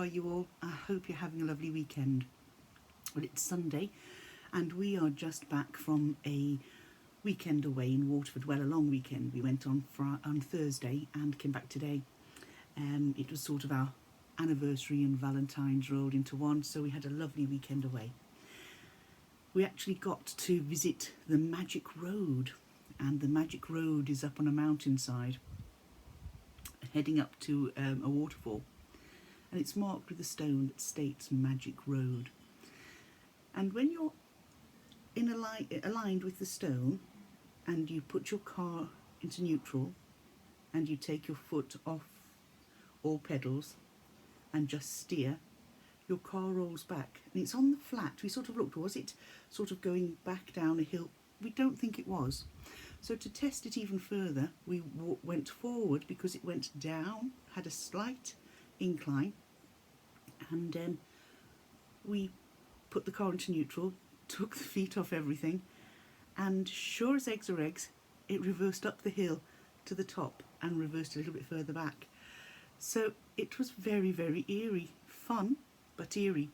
you all? I hope you're having a lovely weekend. Well, it's Sunday and we are just back from a weekend away in Waterford. Well, a long weekend. We went on Thursday and came back today. It was sort of our anniversary and Valentine's rolled into one, so we had a lovely weekend away. We actually got to visit the Magic Road, and the Magic Road is up on a mountainside heading up to a waterfall, and it's marked with a stone that states Magic Road. And when you're aligned with the stone and you put your car into neutral and you take your foot off all pedals and just steer, your car rolls back, and it's on the flat. We sort of looked, was it sort of going back down a hill? We don't think it was. So to test it even further, we went forward because it went down, had a slight incline, and we put the car into neutral, took the feet off everything, and sure as eggs are eggs, it reversed up the hill to the top and reversed a little bit further back. So it was very, very eerie. Fun, but eerie.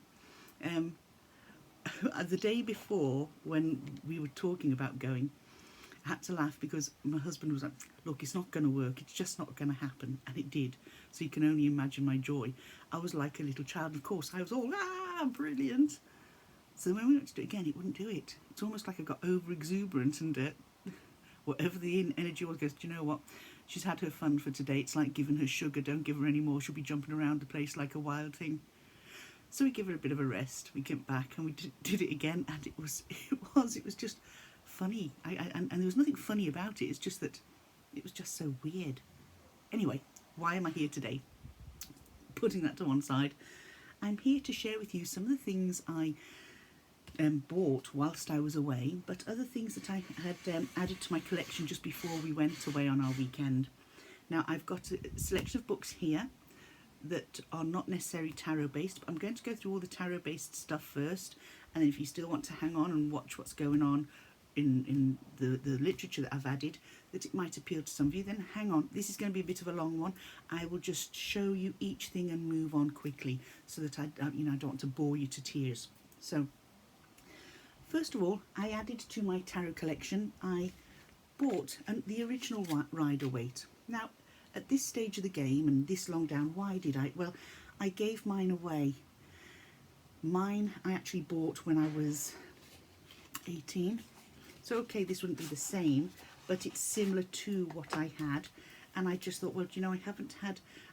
The day before, when we were talking about going, I had to laugh because my husband was like, look, it's not going to work, it's just not going to happen. And it did. So you can only imagine my joy. I was like a little child. Of course, I was all, brilliant. So when we went to do it again, it wouldn't do it. It's almost like I got over exuberant, and whatever the energy was goes, do you know what? She's had her fun for today. It's like giving her sugar. Don't give her any more. She'll be jumping around the place like a wild thing. So we give her a bit of a rest. We came back and we did it again, and it was just funny. And there was nothing funny about it. It's just that it was just so weird. Anyway, why am I here today? Putting that to one side, I'm here to share with you some of the things I bought whilst I was away, but other things that I had added to my collection just before we went away on our weekend. Now, I've got a selection of books here that are not necessarily tarot based, but I'm going to go through all the tarot based stuff first, and then if you still want to hang on and watch what's going on in the literature that I've added, that it might appeal to some of you, then hang on. This is going to be a bit of a long one. I will just show you each thing and move on quickly so that I don't want to bore you to tears. So first of all, I added to my tarot collection, I bought the original Rider-Waite. Now, at this stage of the game and this long down, why did I? Well, I gave mine away. Mine I actually bought when I was 18. So, okay, this wouldn't be the same, but it's similar to what I had. And I just thought, well,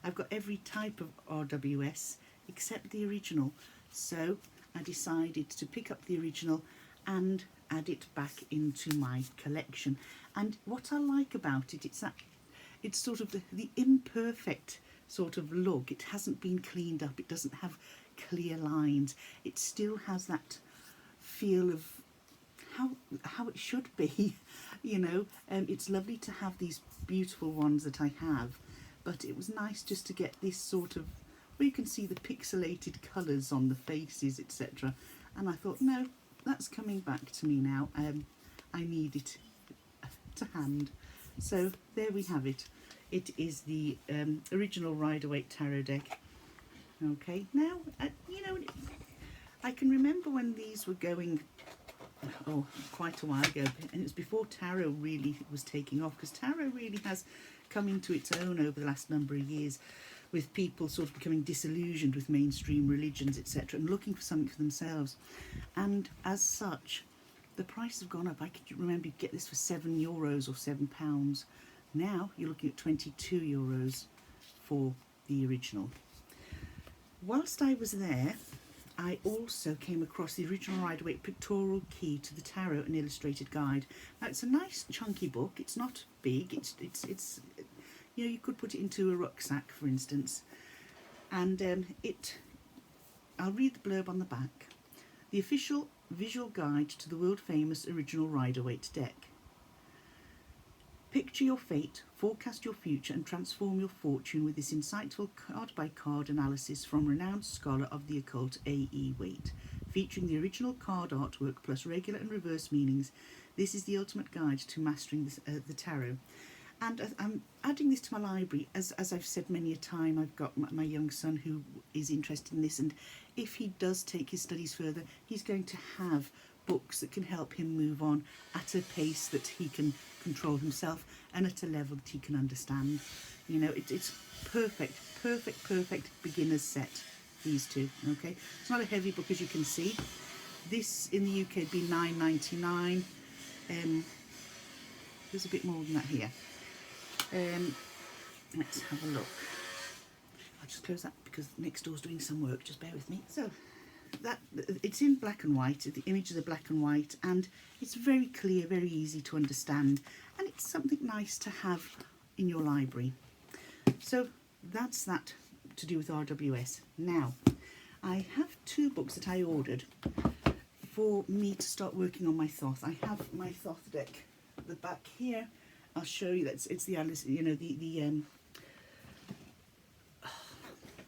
I've got every type of RWS except the original. So I decided to pick up the original and add it back into my collection. And what I like about it, it's sort of the imperfect sort of look. It hasn't been cleaned up. It doesn't have clear lines. It still has that feel of how it should be, It's lovely to have these beautiful ones that I have, but it was nice just to get this sort of, where you can see the pixelated colours on the faces, etc. And I thought, no, that's coming back to me now. I need it to hand. So there we have it. It is the original Rider-Waite tarot deck. Okay, now, I can remember when these were going, quite a while ago, and it was before tarot really was taking off, because tarot really has come into its own over the last number of years, with people sort of becoming disillusioned with mainstream religions, etc., and looking for something for themselves. And as such, the prices have gone up. I could remember you get this for €7 or £7. Now you're looking at €22 for the original. Whilst I was there, I also came across the original Rider-Waite Pictorial Key to the Tarot, an illustrated guide. Now, it's a nice chunky book. It's not big. It's you could put it into a rucksack, for instance. And I'll read the blurb on the back. The official visual guide to the world famous original Rider-Waite deck. Picture your fate, forecast your future, and transform your fortune with this insightful card-by-card analysis from renowned scholar of the occult A.E. Waite. Featuring the original card artwork plus regular and reverse meanings, this is the ultimate guide to mastering the tarot. And I'm adding this to my library. As I've said many a time, I've got my young son who is interested in this, and if he does take his studies further, he's going to have books that can help him move on at a pace that he can control himself and at a level that he can understand. You know, it's perfect beginner's set, these two. Okay, it's not a heavy book, as you can see. This in the UK would be £9.99. There's a bit more than that here. Let's have a look. I'll just close that because next door's doing some work. Just bear with me. So that it's in black and white. The images are black and white, and it's very clear, very easy to understand, and it's something nice to have in your library. So that's that to do with RWS. Now, I have two books that I ordered for me to start working on my Thoth. I have my Thoth deck. The back here, I'll show you. It's the Alice. You know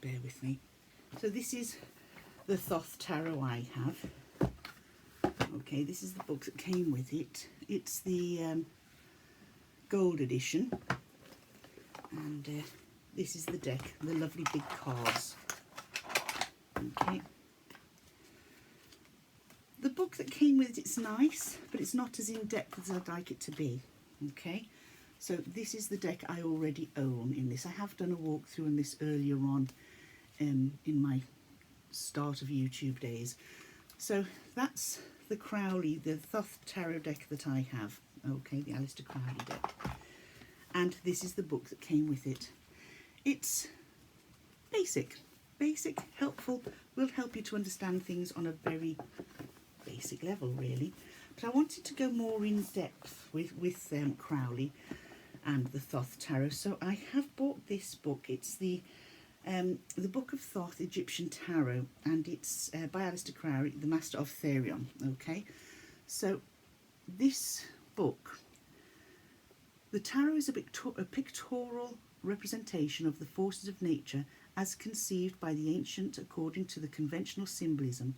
bear with me. So this is the Thoth Tarot I have. Okay, this is the book that came with it. It's the gold edition, and this is the deck, the lovely big cards. Okay. The book that came with it's nice, but it's not as in-depth as I'd like it to be. Okay, so this is the deck I already own in this. I have done a walkthrough on this earlier on in my start of YouTube days. So that's the Crowley, the Thoth Tarot deck that I have. Okay, the Aleister Crowley deck. And this is the book that came with it. It's basic, helpful, will help you to understand things on a very basic level, really. But I wanted to go more in depth with Crowley and the Thoth Tarot, so I have bought this book. It's the Book of Thoth Egyptian Tarot, and it's by Aleister Crowley, the Master of Therion. Okay, so this book, the tarot is a pictorial representation of the forces of nature as conceived by the ancient according to the conventional symbolism.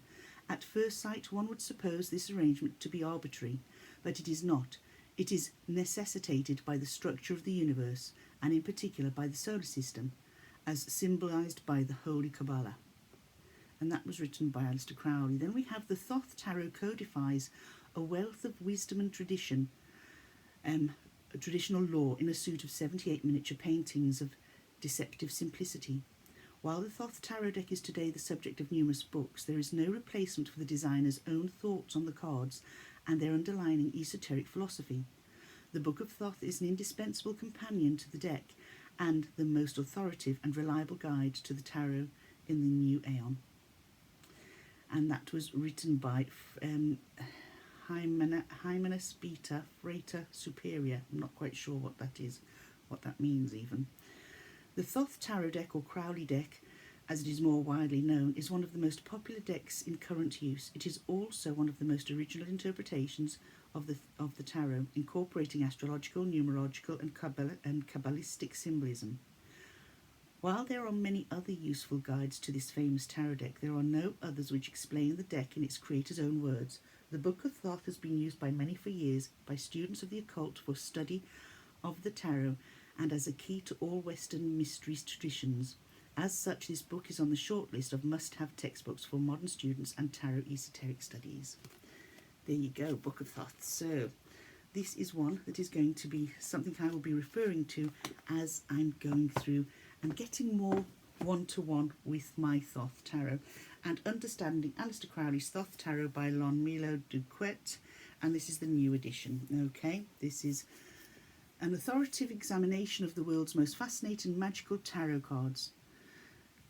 At first sight, one would suppose this arrangement to be arbitrary, but it is not. It is necessitated by the structure of the universe, and in particular by the solar system, as symbolised by the Holy Kabbalah. And that was written by Aleister Crowley. Then we have the Thoth Tarot codifies a wealth of wisdom and tradition, a traditional lore in a suite of 78 miniature paintings of deceptive simplicity. While the Thoth Tarot deck is today the subject of numerous books, there is no replacement for the designer's own thoughts on the cards and their underlying esoteric philosophy. The Book of Thoth is an indispensable companion to the deck and the most authoritative and reliable guide to the tarot in the new aeon. And that was written by Hymenaeus Beta Frater Superior. I'm not quite sure what that is, what that means even. The Thoth Tarot deck, or Crowley deck, as it is more widely known, is one of the most popular decks in current use. It is also one of the most original interpretations of the tarot, incorporating astrological, numerological, and Kabbalistic symbolism. While there are many other useful guides to this famous tarot deck, there are no others which explain the deck in its creator's own words. The Book of Thoth has been used by many for years by students of the occult for study of the tarot, and as a key to all Western mysteries traditions. As such, this book is on the short list of must-have textbooks for modern students and tarot esoteric studies. There you go, Book of Thoth. So this is one that is going to be something I will be referring to as I'm going through and getting more one-to-one with my Thoth Tarot and understanding Aleister Crowley's Thoth Tarot by Lon-Milo Duquette, and this is the new edition. Okay, this is an authoritative examination of the world's most fascinating magical tarot cards.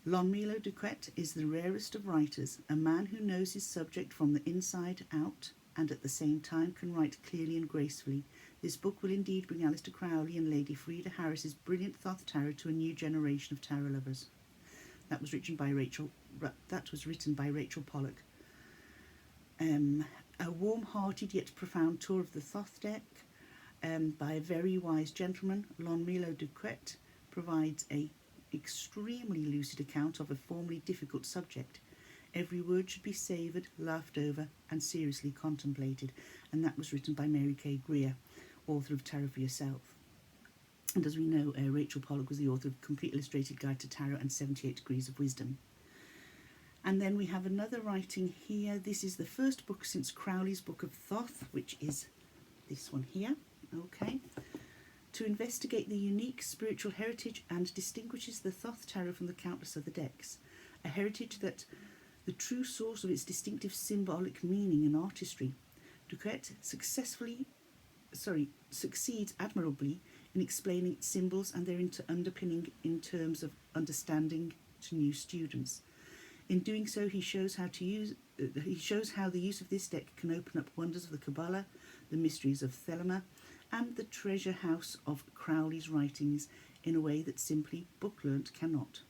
Lon-Milo Duquette is the rarest of writers, a man who knows his subject from the inside out and at the same time can write clearly and gracefully. This book will indeed bring Aleister Crowley and Lady Frida Harris's brilliant Thoth Tarot to a new generation of tarot lovers. That was written by Rachel Pollock. A warm-hearted yet profound tour of the Thoth deck by a very wise gentleman, Lon-Milo Duquette, provides a extremely lucid account of a formerly difficult subject. Every word should be savoured, laughed over, and seriously contemplated. And that was written by Mary K. Greer, author of Tarot for Yourself. And as we know, Rachel Pollock was the author of Complete Illustrated Guide to Tarot and 78 Degrees of Wisdom. And then we have another writing here. This is the first book since Crowley's Book of Thoth, which is this one here, okay? To investigate the unique spiritual heritage and distinguishes the Thoth Tarot from the countless other decks. A heritage that the true source of its distinctive symbolic meaning and artistry. Duquette succeeds admirably in explaining its symbols and their underpinning in terms of understanding to new students. In doing so, he shows how the use of this deck can open up wonders of the Kabbalah, the mysteries of Thelema, and the treasure house of Crowley's writings in a way that simply book-learnt cannot.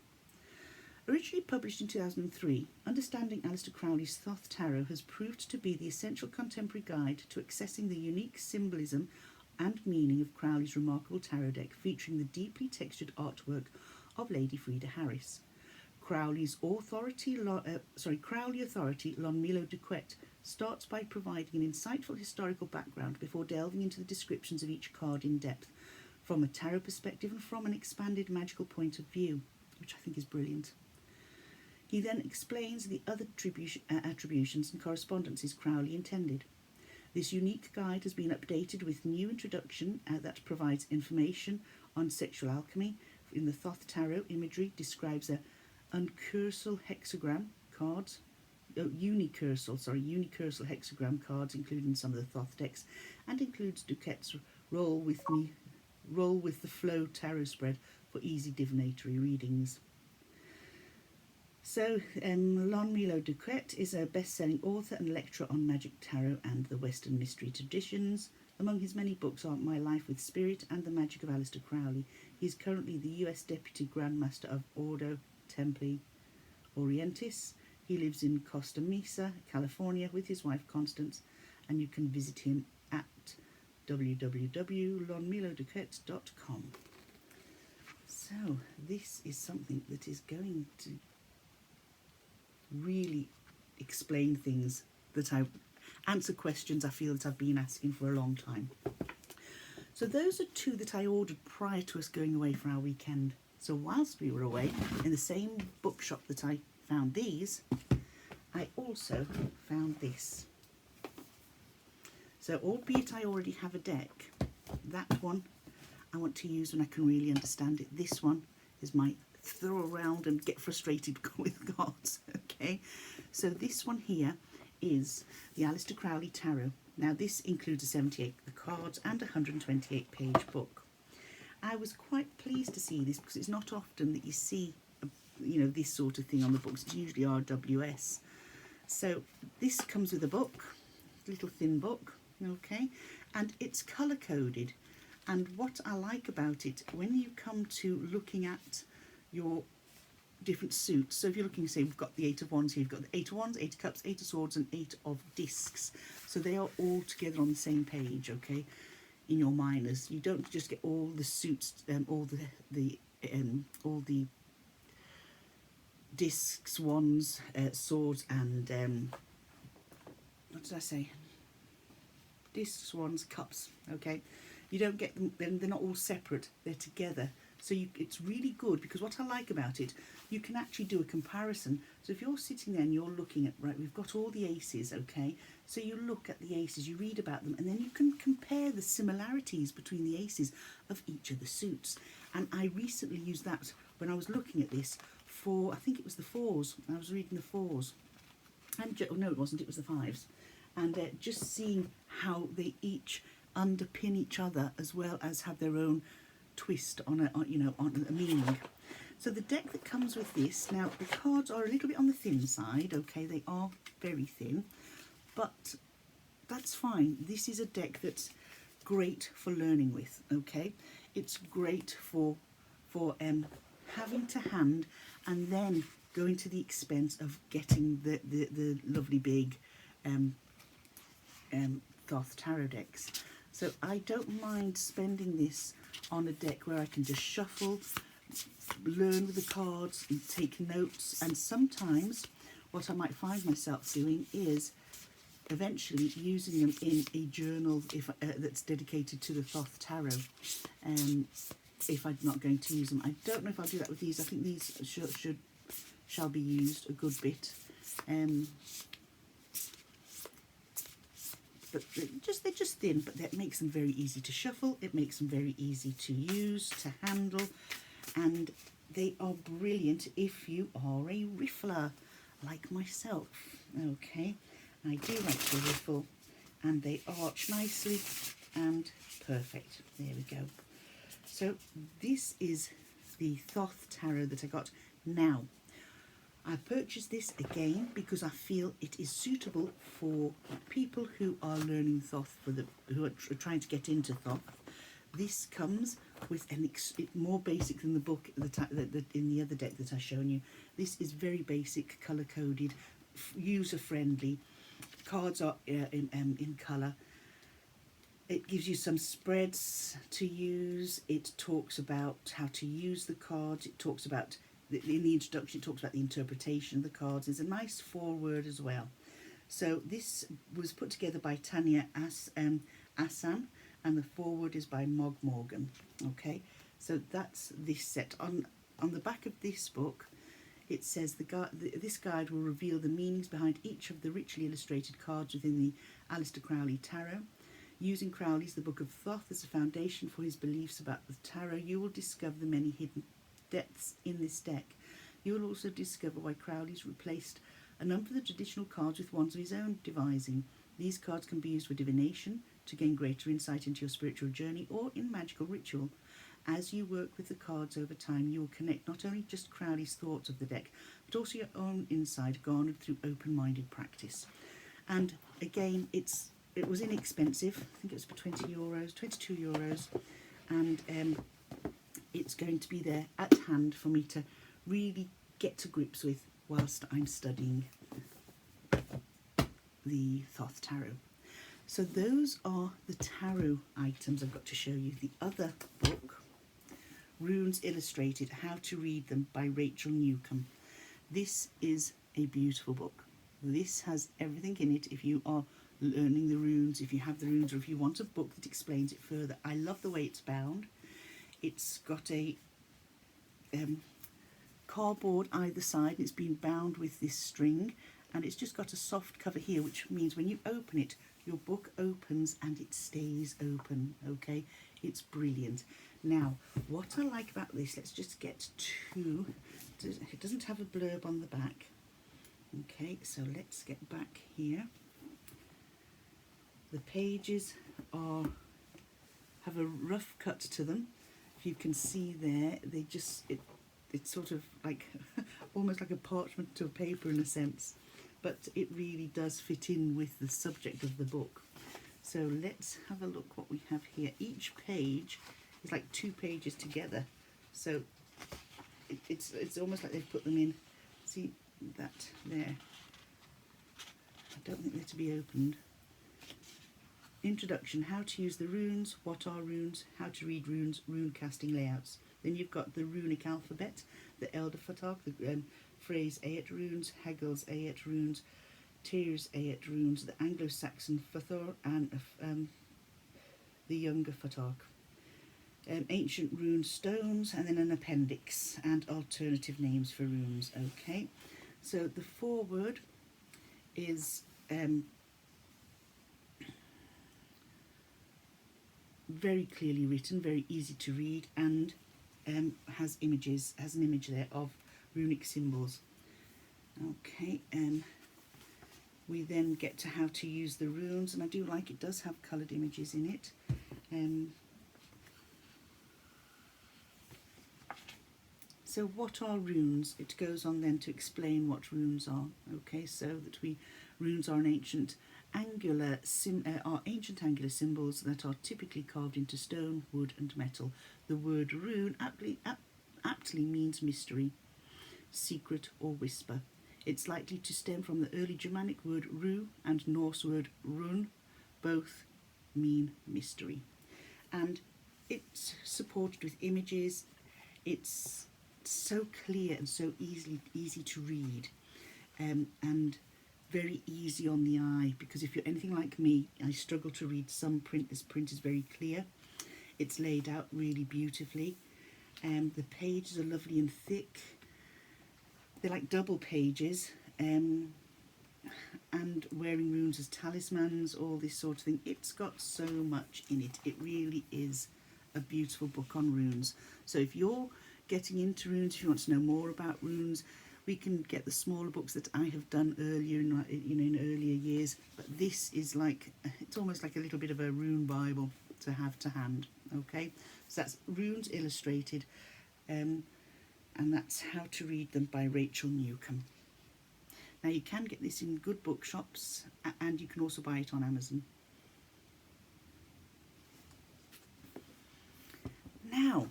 Originally published in 2003, Understanding Aleister Crowley's Thoth Tarot has proved to be the essential contemporary guide to accessing the unique symbolism and meaning of Crowley's remarkable tarot deck, featuring the deeply textured artwork of Lady Frida Harris. Crowley authority, Lon Milo Duquette, starts by providing an insightful historical background before delving into the descriptions of each card in depth, from a tarot perspective and from an expanded magical point of view, which I think is brilliant. He then explains the other attributions and correspondences Crowley intended. This unique guide has been updated with new introduction that provides information on sexual alchemy. In the Thoth Tarot, imagery describes a unicursal hexagram cards, unicursal hexagram cards, including some of the Thoth decks, and includes Duquette's roll with the flow tarot spread for easy divinatory readings. So, Lon Milo Duquette is a best-selling author and lecturer on magic, tarot, and the Western mystery traditions. Among his many books are My Life with Spirit and The Magic of Aleister Crowley. He is currently the US Deputy Grand Master of Ordo Templi Orientis. He lives in Costa Mesa, California, with his wife Constance, and you can visit him at www.lonmiloduquette.com. So this is something that is going to really explain things that I answer questions I feel that I've been asking for a long time. So those are two that I ordered prior to us going away for our weekend. So whilst we were away, in the same bookshop that I found these, I also found this. So albeit I already have a deck, that one I want to use when I can really understand it. This one is my throw around and get frustrated with cards. Okay, so this one here is the Aleister Crowley Tarot. Now this includes a 78 cards and a 128 page book. I was quite pleased to see this because it's not often that you see this sort of thing on the books. It's usually RWS. So this comes with a book, little thin book, okay, and it's colour coded. And what I like about it, when you come to looking at your different suits, so if you're looking, say we've got the 8 of Wands here, you've got the 8 of Wands, 8 of Cups, 8 of Swords and 8 of Discs. So they are all together on the same page, okay, in your minors. You don't just get all the suits, all the discs, wands, swords and what did I say? Discs, wands, cups, okay? You don't get them, they're not all separate, they're together. So it's really good because what I like about it, you can actually do a comparison. So if you're sitting there and you're looking at, right, we've got all the aces, okay? So you look at the aces, you read about them, and then you can compare the similarities between the aces of each of the suits. And I recently used that when I was looking at this for, I think it was the fours. I was reading the fours. And no, it wasn't, it was the fives. And just seeing how they each underpin each other as well as have their own twist on a meaning. So the deck that comes with this, now the cards are a little bit on the thin side, okay, they are very thin, but that's fine. This is a deck that's great for learning with, okay. It's great for having to hand and then going to the expense of getting the lovely big Thoth tarot decks. So I don't mind spending this on a deck where I can just shuffle, learn with the cards and take notes. And sometimes what I might find myself doing is eventually using them in a journal that's dedicated to the Thoth tarot. if I'm not going to use them. I don't know if I'll do that with these. I think these shall be used a good bit. But they're just thin, but that makes them very easy to shuffle. It makes them very easy to use, to handle, and they are brilliant if you are a riffler like myself. Okay, I do like to riffle, and they arch nicely and perfect. There we go. So this is the Thoth tarot that I got. Now, I purchased this again because I feel it is suitable for people who are learning Thoth, who are trying to get into Thoth. This comes with more basic than the book that in the other deck that I've shown you. This is very basic, colour coded, user friendly. Cards are in colour. It gives you some spreads to use. It talks about how to use the cards. It talks about, in the introduction, it talks about the interpretation of the cards. There's a nice foreword as well. So this was put together by Tanya Assan, and the foreword is by Mog Morgan. Okay, so that's this set. On the back of this book, it says this guide will reveal the meanings behind each of the richly illustrated cards within the Aleister Crowley Tarot. Using Crowley's The Book of Thoth as a foundation for his beliefs about the tarot, you will discover the many hidden depths in this deck. You will also discover why Crowley's replaced a number of the traditional cards with ones of his own devising. These cards can be used for divination, to gain greater insight into your spiritual journey, or in magical ritual. As you work with the cards over time, you will connect not only just Crowley's thoughts of the deck, but also your own insight garnered through open-minded practice. And again, it was inexpensive. I think it was for €20, €22, and it's going to be there at hand for me to really get to grips with whilst I'm studying the Thoth Tarot. So those are the tarot items I've got to show you. The other book, Runes Illustrated, How to Read Them by Rachel Newcomb. This is a beautiful book. This has everything in it if you are learning the runes, if you have the runes, or if you want a book that explains it further. I love the way it's bound. It's got a cardboard either side, and it's been bound with this string, and it's just got a soft cover here, which means when you open it, your book opens and it stays open. Okay, it's brilliant. Now, what I like about this, let's just get to, it doesn't have a blurb on the back. Okay, so let's get back here. The pages have a rough cut to them. If you can see there, it's sort of like almost like a parchment to a paper in a sense, but it really does fit in with the subject of the book. So let's have a look what we have here. Each page is like 2 pages together, so it's almost like they've put them in. See that there? I don't think they're to be opened. Introduction, how to use the runes, what are runes, how to read runes, rune casting layouts. Then you've got the runic alphabet, the Elder Futhark, the Frey's Ayet runes, Hegel's Ayet runes, Tyr's Ayet runes, the Anglo-Saxon Futhor, and the Younger Futhark. Ancient rune stones, and then an appendix and alternative names for runes. Okay, so the foreword is very clearly written, very easy to read, and has an image there of runic symbols. Okay, we then get to how to use the runes, and I do like it does have coloured images in it. So what are runes? It goes on then to explain what runes are. Okay, so that runes are ancient angular symbols that are typically carved into stone, wood and metal. The word rune aptly means mystery, secret or whisper. It's likely to stem from the early Germanic word ru and Norse word run. Both mean mystery. And it's supported with images. It's so clear and so easy to read, and very easy on the eye, because if you're anything like me, I struggle to read some print. This print is very clear. It's laid out really beautifully. The pages are lovely and thick. They're like double pages. And wearing runes as talismans, all this sort of thing. It's got so much in it. It really is a beautiful book on runes. So if you're getting into runes, if you want to know more about runes, we can get the smaller books that I have done earlier in earlier years. But this is like, it's almost like a little bit of a rune Bible to have to hand. Okay, so that's Runes Illustrated, and that's How to Read Them by Rachel Newcomb. Now you can get this in good bookshops, and you can also buy it on Amazon. Now,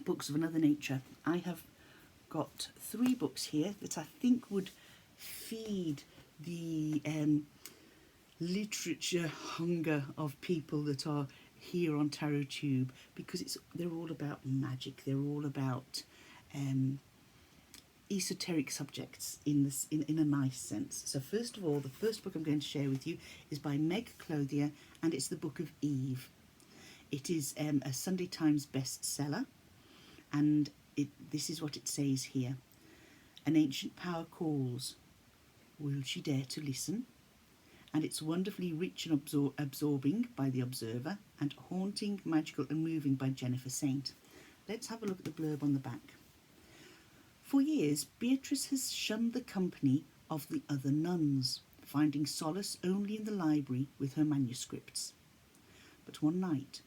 books of another nature. I have got 3 books here that I think would feed the literature hunger of people that are here on Tarot Tube, because they're all about magic. They're all about esoteric subjects in a nice sense. So first of all, the first book I'm going to share with you is by Meg Clothier, and it's the Book of Eve. It is a Sunday Times bestseller, and this is what it says here. An ancient power calls. Will she dare to listen? And it's wonderfully rich and absorbing by the observer, and haunting, magical and moving by Jennifer Saint. Let's have a look at the blurb on the back. For years, Beatrice has shunned the company of the other nuns, finding solace only in the library with her manuscripts. But one night,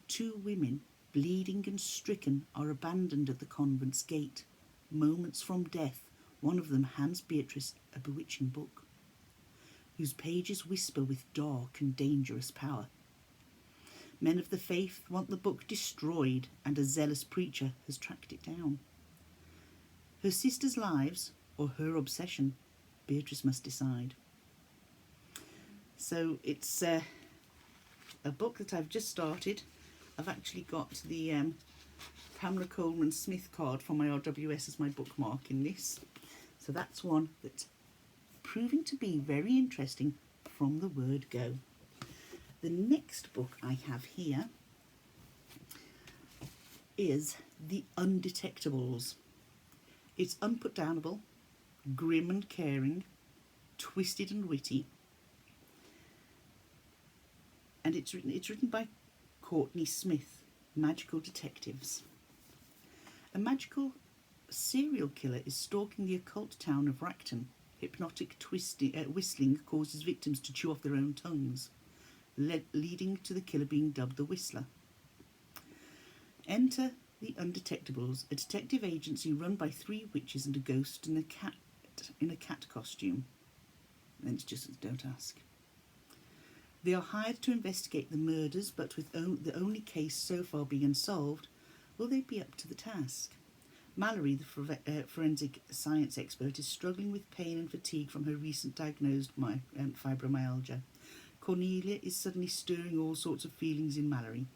2 women, bleeding and stricken, are abandoned at the convent's gate. Moments from death, one of them hands Beatrice a bewitching book, whose pages whisper with dark and dangerous power. Men of the faith want the book destroyed, and a zealous preacher has tracked it down. Her sisters' lives, or her obsession, Beatrice must decide. So it's a book that I've just started. I've actually got the Pamela Coleman Smith card from my RWS as my bookmark in this. So that's one that's proving to be very interesting from the word go. The next book I have here is The Undetectables. It's unputdownable, grim and caring, twisted and witty, and it's written by Courtney Smith, Magical Detectives. A magical serial killer is stalking the occult town of Racton. Hypnotic whistling causes victims to chew off their own tongues, leading to the killer being dubbed the Whistler. Enter The Undetectables, a detective agency run by 3 witches and a ghost and a cat in a cat costume. And it's just don't ask. They are hired to investigate the murders, but with the only case so far being unsolved, will they be up to the task? Mallory, the forensic science expert, is struggling with pain and fatigue from her recent diagnosed fibromyalgia. Cornelia is suddenly stirring all sorts of feelings in Mallory.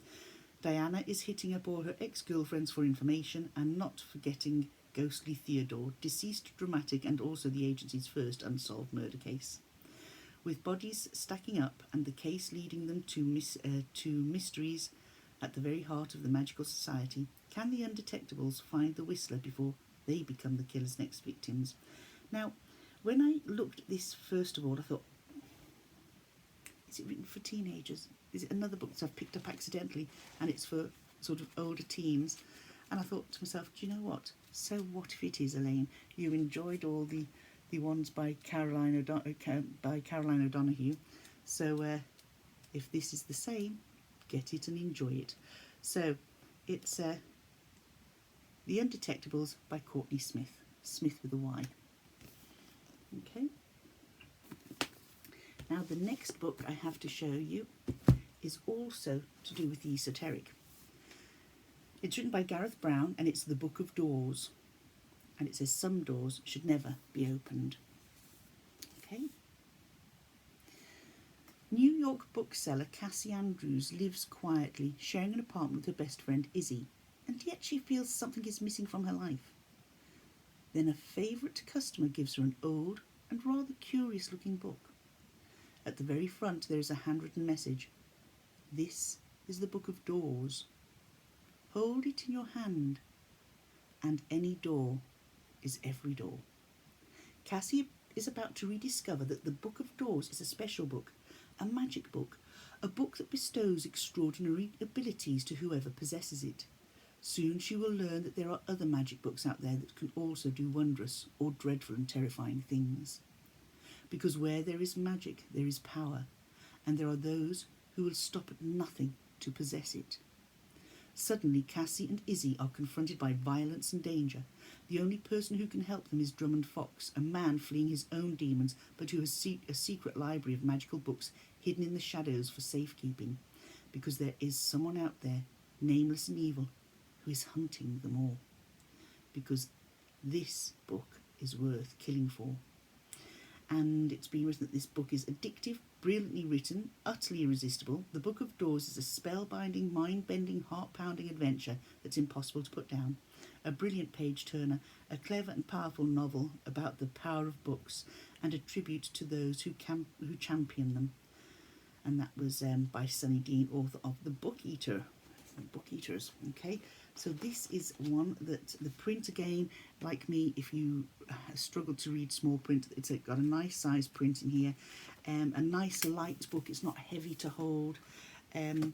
Diana is hitting up all her ex-girlfriends for information, and not forgetting ghostly Theodore, deceased dramatic and also the agency's first unsolved murder case. With bodies stacking up and the case leading them to mysteries at the very heart of the magical society, can the Undetectables find the Whistler before they become the killer's next victims? Now, when I looked at this, first of all, I thought, is it written for teenagers? Is it another book that I've picked up accidentally and it's for sort of older teens? And I thought to myself, do you know what? So what if it is, Elaine? You enjoyed all the ones by Caroline O'Donoghue. So if this is the same, get it and enjoy it. So it's The Undetectables by Courtney Smith. Smith with a Y. Okay. Now the next book I have to show you is also to do with the esoteric. It's written by Gareth Brown, and it's The Book of Doors. And it says some doors should never be opened. Okay. New York bookseller Cassie Andrews lives quietly, sharing an apartment with her best friend Izzy, and yet she feels something is missing from her life. Then a favourite customer gives her an old and rather curious-looking book. At the very front there is a handwritten message. This is the Book of Doors. Hold it in your hand, and any door is every door. Cassie is about to rediscover that the Book of Doors is a special book, a magic book, a book that bestows extraordinary abilities to whoever possesses it. Soon she will learn that there are other magic books out there that can also do wondrous or dreadful and terrifying things. Because where there is magic, there is power, and there are those who will stop at nothing to possess it. Suddenly, Cassie and Izzy are confronted by violence and danger. The only person who can help them is Drummond Fox, a man fleeing his own demons, but who has a secret library of magical books hidden in the shadows for safekeeping, because there is someone out there, nameless and evil, who is hunting them all. Because this book is worth killing for. And it's been written that this book is addictive, brilliantly written, utterly irresistible. The Book of Doors is a spellbinding, mind-bending, heart-pounding adventure that's impossible to put down. A brilliant page-turner, a clever and powerful novel about the power of books, and a tribute to those who champion them. And that was by Sunny Dean, author of The Book-Eaters. Okay, so this is one that the print, again, like me, if you struggle to read small print, it's got a nice size print in here, a nice light book. It's not heavy to hold, and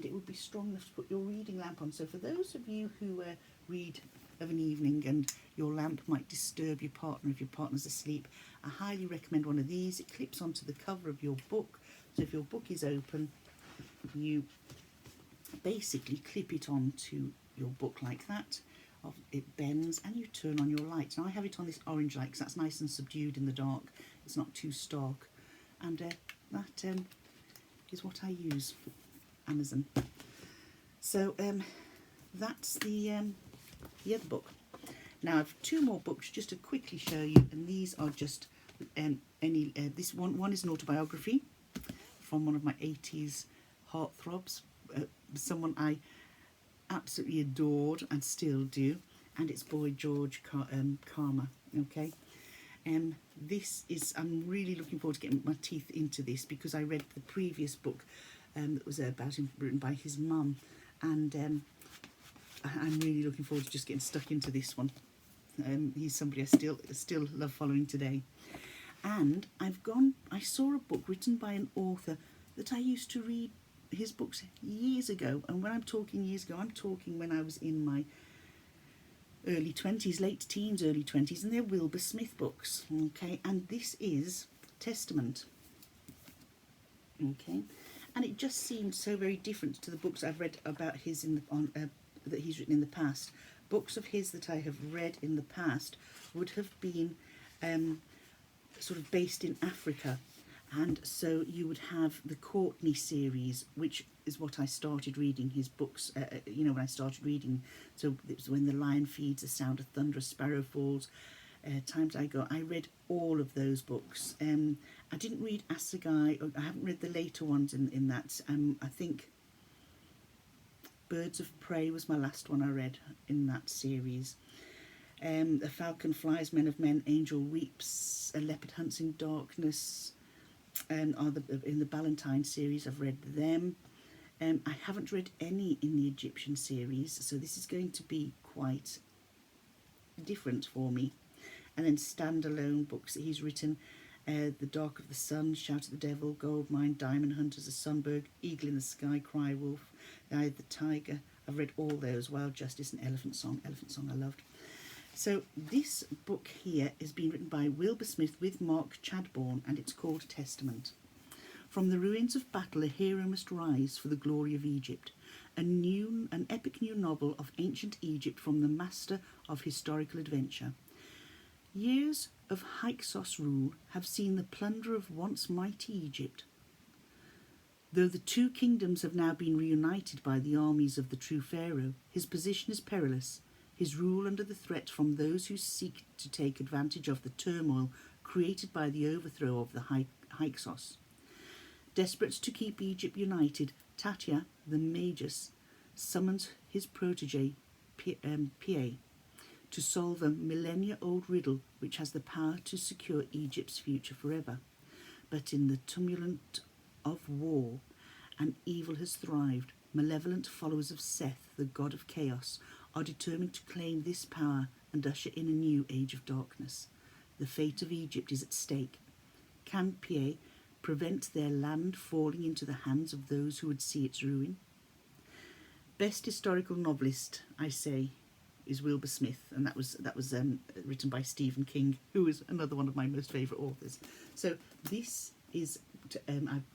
it would be strong enough to put your reading lamp on. So for those of you who read of an evening and your lamp might disturb your partner if your partner's asleep, I highly recommend one of these. It clips onto the cover of your book, so if your book is open, you basically clip it onto your book like that. It bends and you turn on your light. Now I have it on this orange light because that's nice and subdued in the dark. It's not too stark, and that is what I use. Amazon. So that's the other book. Now I have two more books just to quickly show you, and these are just this one is an autobiography from one of my 80s heartthrobs, someone I absolutely adored and still do, and it's Boy George Karma. Okay, this is, I'm really looking forward to getting my teeth into this, because I read the previous book that was about him, written by his mum, and I'm really looking forward to just getting stuck into this one. He's somebody I still love following today. And I saw a book written by an author that I used to read his books years ago, and when I'm talking years ago, I'm talking when I was in my early 20s, late teens, early 20s, and they're Wilbur Smith books. Okay, and this is Testament. Okay, and it just seemed so very different to the books I've read about his that he's written in the past. Books of his that I have read in the past would have been sort of based in Africa. And so you would have the Courtney series, which is what I started reading his books, when I started reading. So it was When the Lion Feeds, The Sound of Thunder, A Sparrow Falls, Times I Go. I read all of those books. I didn't read Assegai. I haven't read the later ones in that. I think Birds of Prey was my last one I read in that series. The Falcon Flies, Men of Men, Angel Weeps, A Leopard Hunts in Darkness, in the Ballantine series. I've read them. I haven't read any in the Egyptian series, so this is going to be quite different for me. And then standalone books that he's written: The Dark of the Sun, Shout at the Devil, Goldmine, Diamond Hunters, A Sunberg, Eagle in the Sky, Cry Wolf, The Eye of the Tiger. I've read all those. Wild Justice and Elephant Song. Elephant Song I loved. So this book here is being written by Wilbur Smith with Mark Chadbourne, and it's called Testament. From the ruins of battle, a hero must rise for the glory of Egypt. An epic new novel of ancient Egypt from the master of historical adventure. Years of Hyksos rule have seen the plunder of once mighty Egypt. Though the two kingdoms have now been reunited by the armies of the true pharaoh, his position is perilous, his rule under the threat from those who seek to take advantage of the turmoil created by the overthrow of the Hyksos. Desperate to keep Egypt united, Tatia, the Magus, summons his protege, Pie, to solve a millennia-old riddle which has the power to secure Egypt's future forever. But in the tumult of war, an evil has thrived, Malevolent followers of Seth, the god of chaos, are determined to claim this power and usher in a new age of darkness. The fate of Egypt is at stake. Can Pierre prevent their land falling into the hands of those who would see its ruin? Best historical novelist, I say, is Wilbur Smith, and that was written by Stephen King, who is another one of my most favourite authors. So this is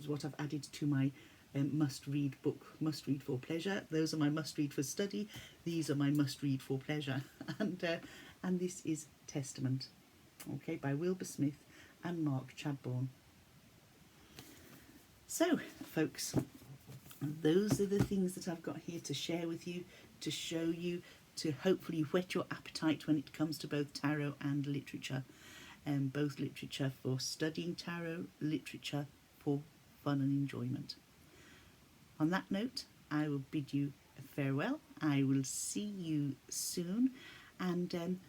what I've added to my must-read book, must-read for pleasure. Those are my must-read for study. These are my must-read for pleasure. And this is Testament, okay, by Wilbur Smith and Mark Chadbourne. So, folks, those are the things that I've got here to share with you, to show you, to hopefully whet your appetite when it comes to both tarot and literature. Both literature for studying tarot, literature for fun and enjoyment. On that note, I will bid you farewell. I will see you soon, and an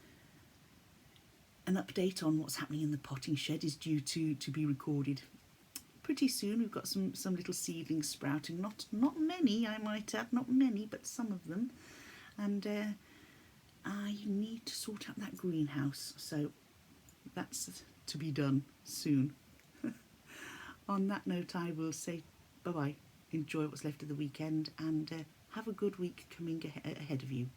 update on what's happening in the potting shed is due to be recorded pretty soon. We've got some little seedlings sprouting, not many, I might add, not many, but some of them, and I need to sort out that greenhouse, so that's to be done soon. On that note, I will say bye-bye, enjoy what's left of the weekend, and have a good week coming ahead of you.